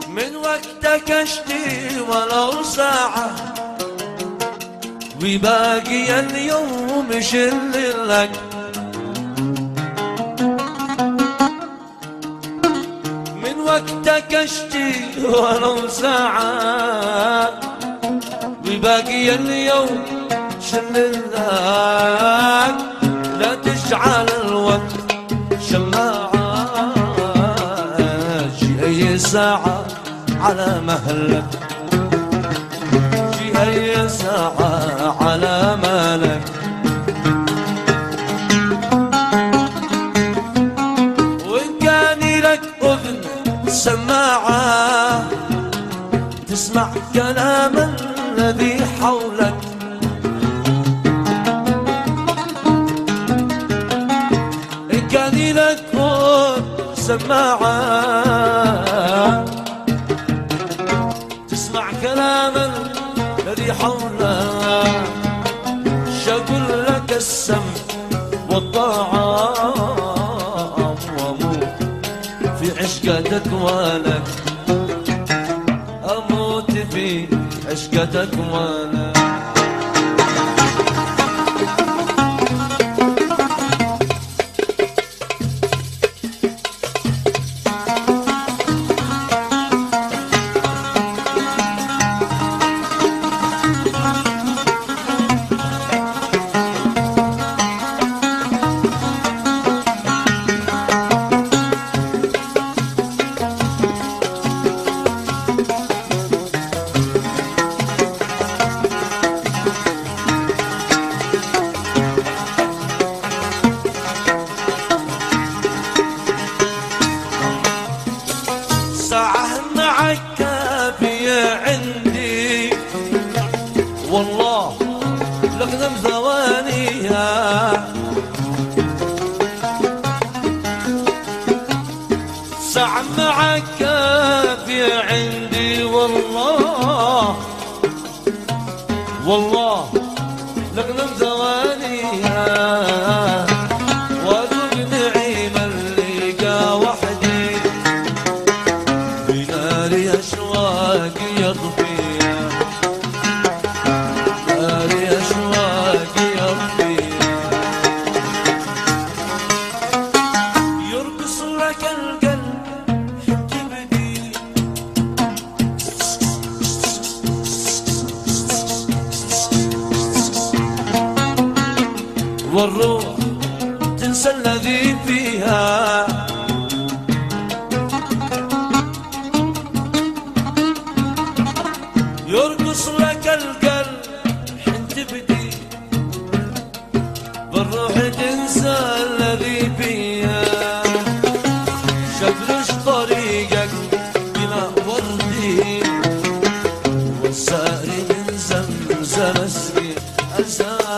من وقتك اشتي ولو ساعة وباقي اليوم شل لك. من وقتك اشتي ولو ساعة وباقي اليوم شل لك. لا تجعل الوقت شماعة جي أي ساعة على مهلك. جي أي ساعة على مالك. وإن كان لك أذن سماعة تسمع كلام الذي حولك. إن كان لك أذن سماعة تسمع كلام الذي حولك. شقل لك السمع والطاعة واموت في عشقتك ولك. اموت في عشقتك ولك. والله لقدم ثوانيها ساعة معك كافية عندي. والله والله لقدم ثوانيها وأذوق نعيم اللقا وحدي بناري أشواقي يطفي. والروح تنسى الذي فيها. يرقص لك القلب حين تبدي بالروح تنسى الذي فيها. شبرش طريقك بلا وردي والساري من زمزم السرير أزار.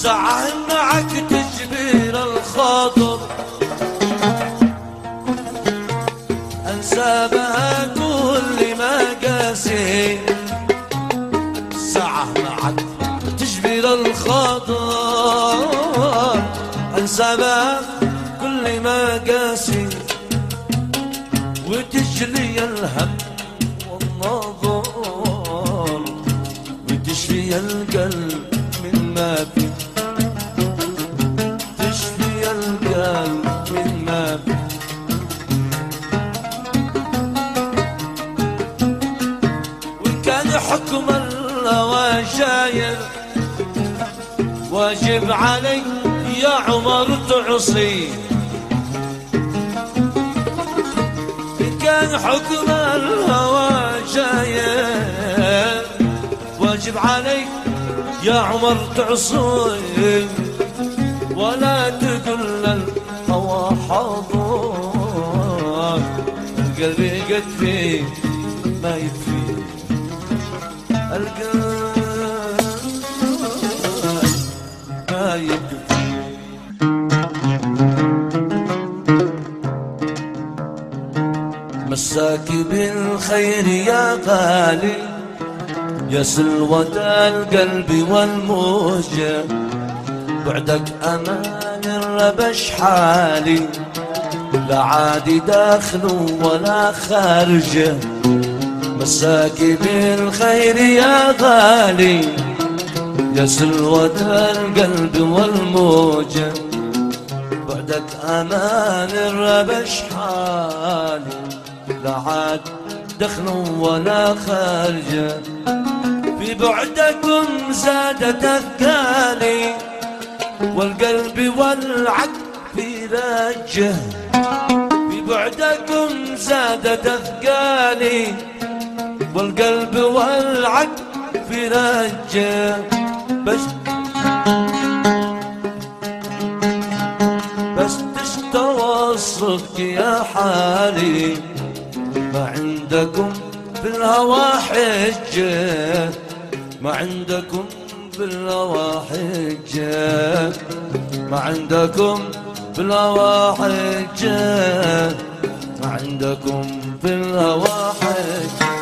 ساعة معك تجبير الخاطر أنسى بها كل ما قاسي. ساعة معك تجبير الخاطر أنسى بها كل ما قاسي. وتجلي الهم والنظر وتشفي القلب من ما في. تشفي القلب من ما في. وإن كان حكم الهوى شاير واجب علي يا عمر تعصي، إن كان حكم الهوى جاية واجب عليك يا عمر تعصي، ولا تقل الهوى حاضر، قلبي قد فيه ما يكفي القلب ما يكفي. مساكي بالخير يا غالي، يا سلوة القلب والموجة، بعدك أمان الربش حالي، لا عادي داخل ولا خارجه. مساكي بالخير يا غالي، يا سلوة القلب والموجة، بعدك أمان الربش حالي، لا عاد دخل ولا خارجه. في بعدكم زادت أثقالي، والقلب والعقل في رجه. في بعدكم زادت أثقالي، والقلب والعقل في رجه. بس تستوى الصدق يا حالي، ما عندكم في الهوى حجة، ما عندكم في الهوى حجة، ما عندكم في الهوى حجة، ما عندكم في الهوى حجة.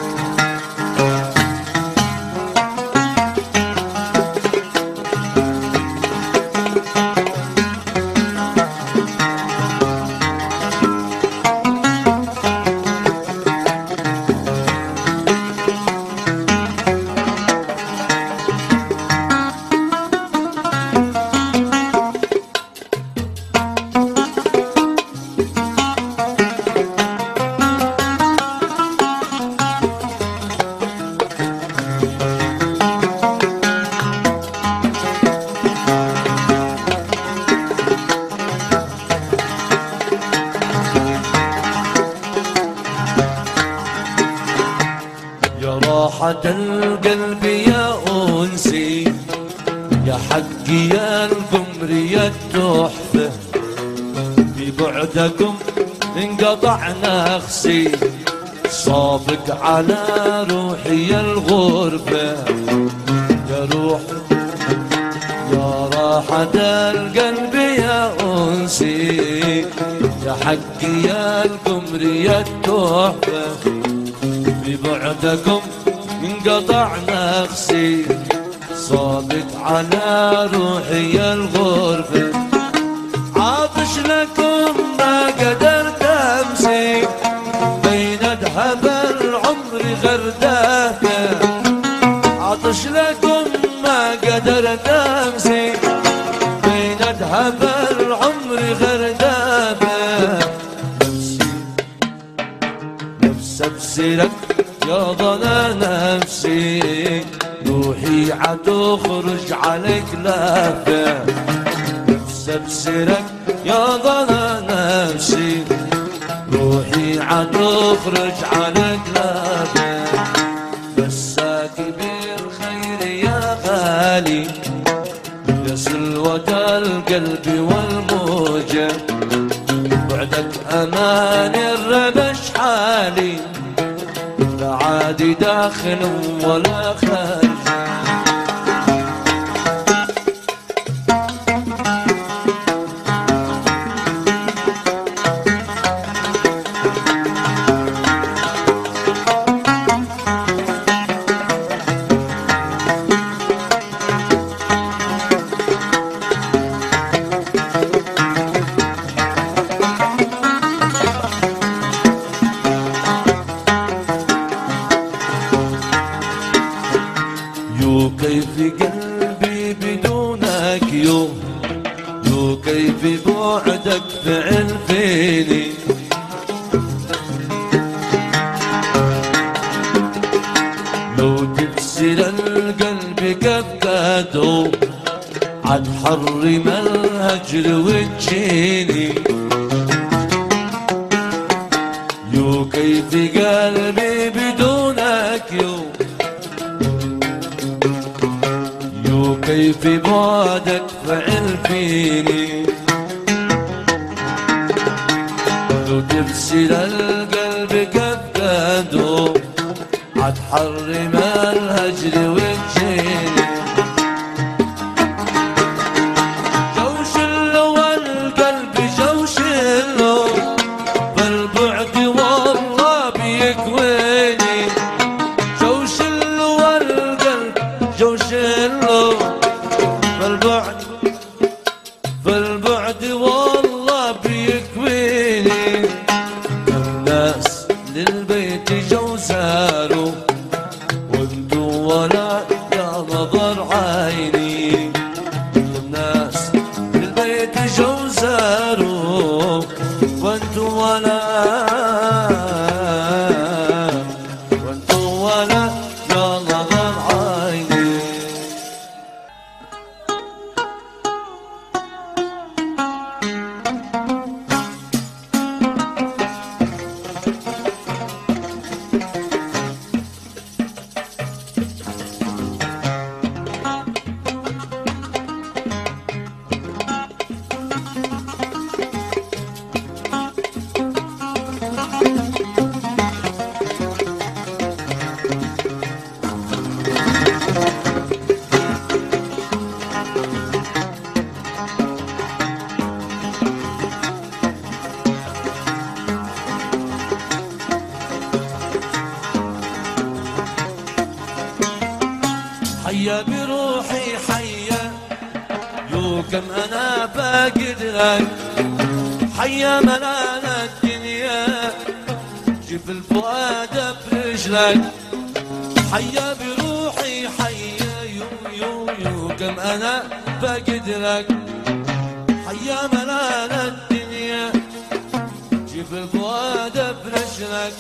راحة القلب يا أنسي، يا حقي يا القمر يا التحفة، في بعدكم انقطع نفسي، صابك على روحي يا الغربة. يا روح يا راحة القلب يا أنسي، يا حقي يا القمر يا التحفة، في بعدكم انقطع نفسي، صابت على روحي يا الغربة. عاطش لكم ما قدرت امسي، بين ذهب العمر غرداته. عاطش لكم ما قدرت امسي، بين ذهب العمر غرداته. نفسي بسيرك يا ضنا نفسي، روحي عتخرج عليك لافة. نفسي بسيرك يا ضنا نفسي، روحي عتخرج عليك لافة. مساك بالخير يا غالي، يا سلوة القلب والموجة، بعدك أمان الربش حالي، لا عادي داخل ولا خارج. يو كيف قلبي بدونك، يو كيف بعدك فعل فيني. لو تكسر القلب كبكته، عد حرم الهجر وتجيني. يو كيف قلبي بدونك، يو كيف بعدك فعل فيني. لو تفسد القلب قدده عتحرم الهجر وتجيني. جوشله والقلب جوشله بالبعد والله بيكويني. جوشله والقلب جوشله بالبعد والله بيكويني. الناس للبيت جو زاروا وانتو ولا يا نظر عيني. الناس للبيت جو زاروا وانتو ولا يا نظر عيني. حيا بروحي حيا، يو كم انا فاقد لك. حيا ملال الدنيا جيب الفؤاد برجلك. حيا بروحي حيا، يو كم انا فاقد لك. حيا ملال الدنيا جيب الفؤاد برجلك.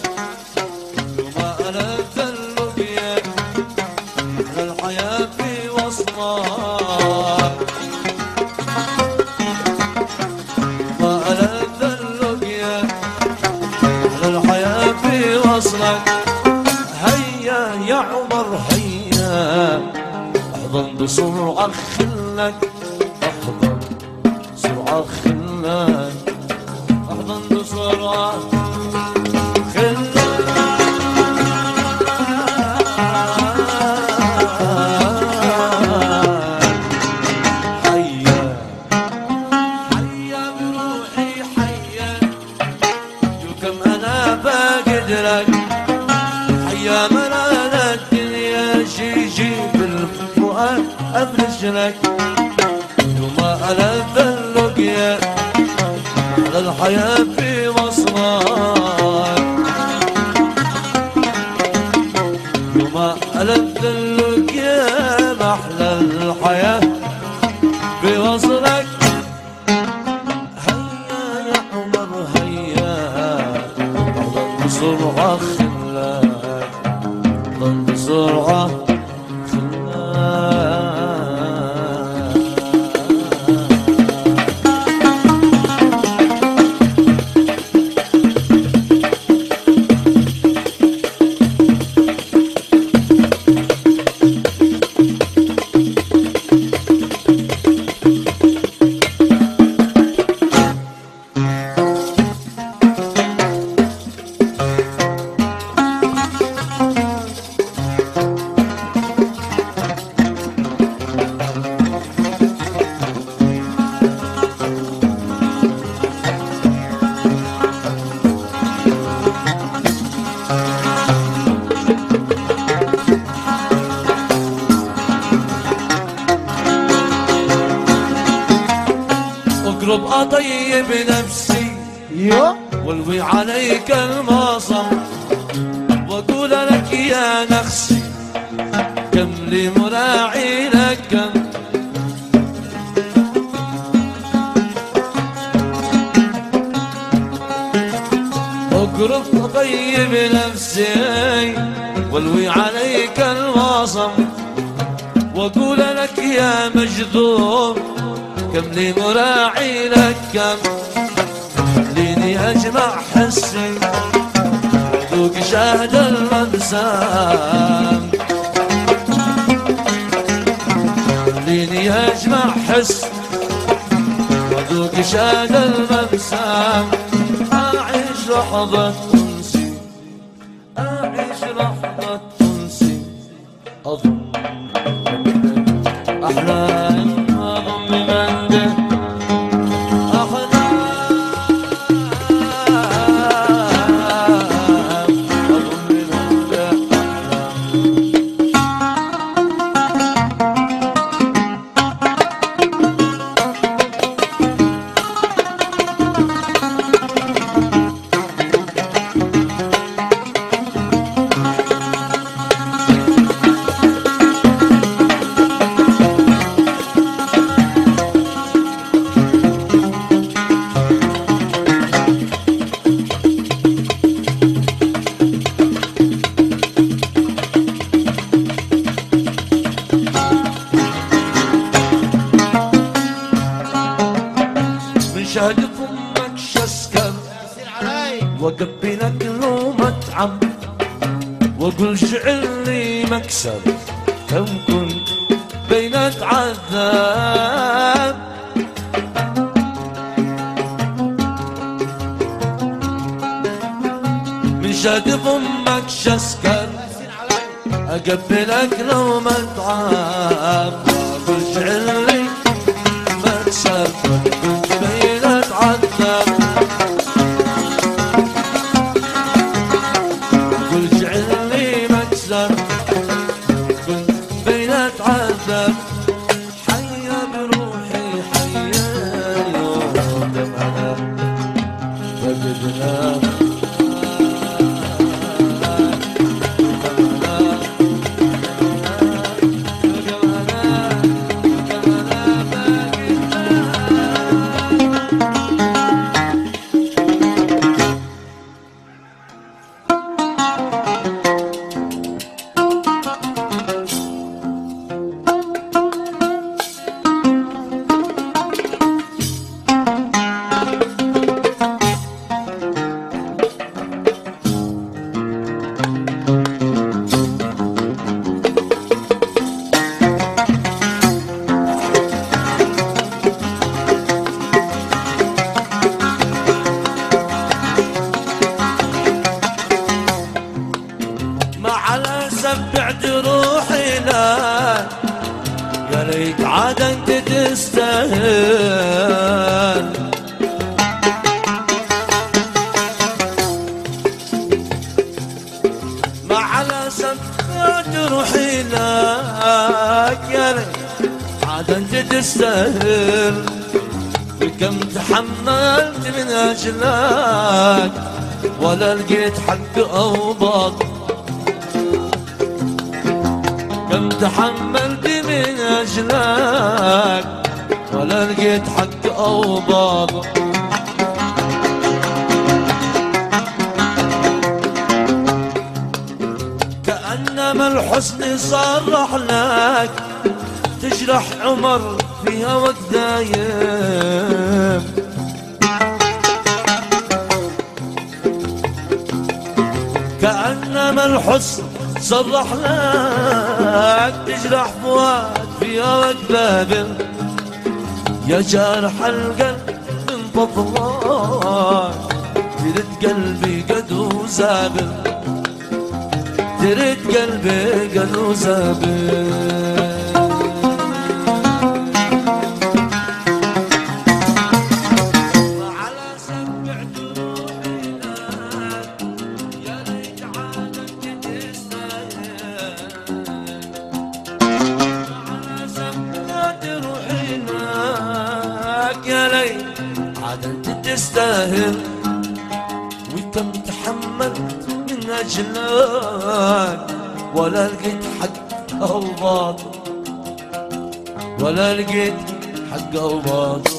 وما ألذ اللقيا الحياة في وصلك. ما ألذ اللقيا الحياة في وصلك. هيا يا عمر هيا، احضن بسرعة خلك. احضن بسرعة خلك، احضن بسرعة خلك. حيا ملال الدنيا جي بالفؤاد أفرجلك. وما ألذ اللقيا على الحياة في وصلك. وما ألذ اللقيا محلى الحياة في وصلك. هيا يا عمر هيا، احضن بسرعة خلك، احضن بسرعة خلك. اقرب اطيب نفسي والوي عليك الماصم. واقول لك يا نخسي كم لي مراعي لك كم. اقرب اطيب نفسي والوي عليك الماصم. واقول لك يا مجذوب كم لي مراعي لك كم ليني أجمع حسي ذوق شاهد الرمسام ليني أجمع حس وذوق شاهد المسام أعيش لحظة أنسي أعيش لحظة أنسي أظن أحلام أظن من به شهد فمك شسكر وقبلك له مطعم واقول شعر لي مكسب كم كنت بين اتعذب من شهد فمك شسكر اقبلك له مطعم واقول شعر لي مكسب كل شعر لي مكسر كنت بين اتعذب حيا بروحي حيا اليوم دمعنا فقدنا بعد روحي لا يا ليت عاد انت تستاهل مع الاسف بعد روحي لك يا ليت عاد انت تستاهل وكم تحملت من اجلك ولا لقيت حق او باطل كم تحملت من أجلك ولا لقيت حق أو باطل كأنما الحسن صرح لك تجرح عمر في هواك دايم كأنما الحسن صرح لك تجرح فؤاد في هواك بابل يا جارح القلب من فضلك ترد قلبي قد وزابل ترد قلبي قد وزابل عاد انت تستاهل وكم تحملت من اجلك ولا لقيت حق او باطل ولا لقيت حق او باطل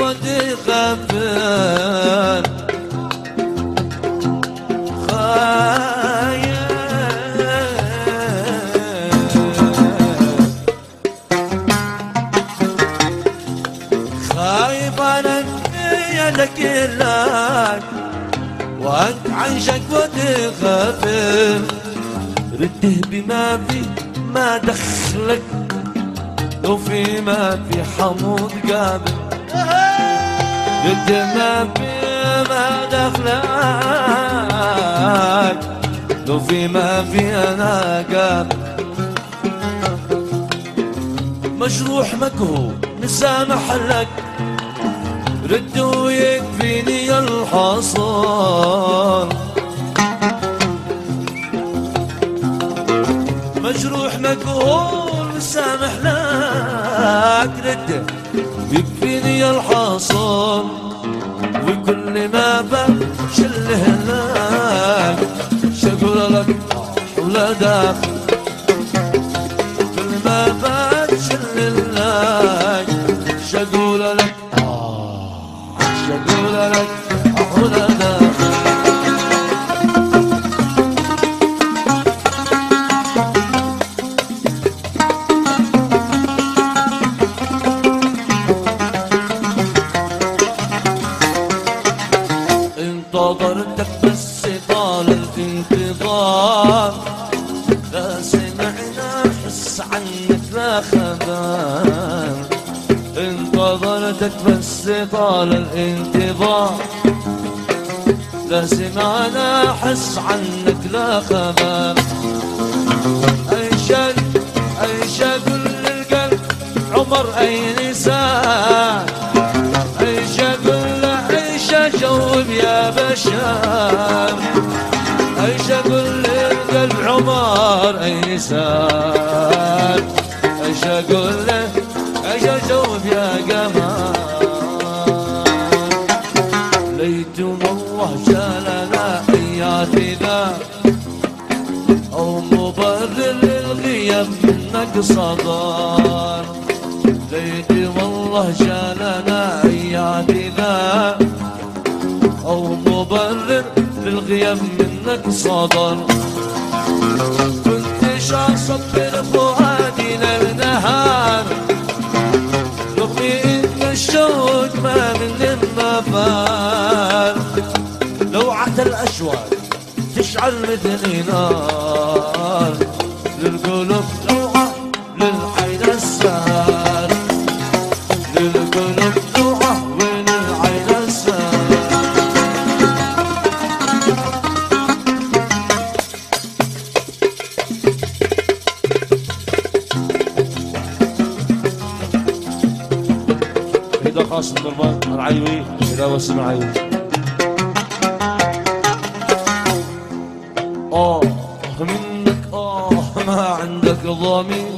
ودي غفل خايف انا لك لك وانت عايشك ودي غفل رده بما في ما دخلك لو في ما في حمود قابل رده ما في ما دخلك لو في ما في انا قابل مجروح مكهو مسامح لك رد ويكفيني الحصان مجروح مقهور مسامح لك رد ويكفيني الحصان وكل ما بشله لك شقول لك ولا داخل كل ما بشله لك شقول لك شقول لك ولا داخل انتظرتك بس طال الانتظار لا سمعنا حس عنك لا خبر انتظرتك بس طال الانتظار لا سمعنا حس عنك لا خبر ايش اقول للقلب عمر اي نسان ايش اقول له ايش اجاوب يا بشر ايش اقول للقلب عمر اي نسان ايش اقول له ايش اجاوب يا قمر ليت والله جالنا اياتي ذا او مبرر للغياب منك صدر ليت والله جالنا اياتي ذا او مبرر للغياب منك صدر كنت اصبر فؤادي للنهار رغمي ان الشوق ما من المفار لوعة الاشواق تشعل مثل نار للقلوب لوعة للعين السهر للقلوب لوعة وللعين السهر هيدا خاص بالنرمان العيوي هيدا بس من العيوي منك ما عندك ضمير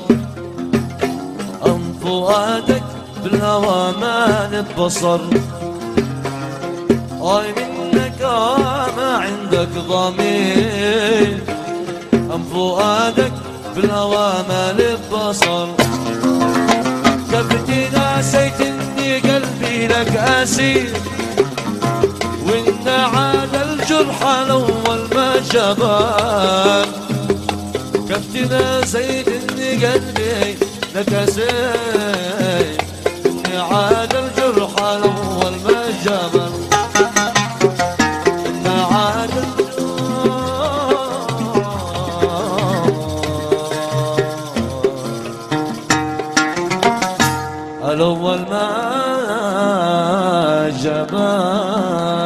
أم فؤادك بالهوى مال بصر منك ما عندك ضمير أم فؤادك بالهوى مال بصر كفتي ناسيت اني قلبي لك اسير وان عاد الجرح الاول ما جبان كفتنا زيد اني قلبي لك اسير اني عاد الجرح الاول ما جبان ان عاد الاول ما جبان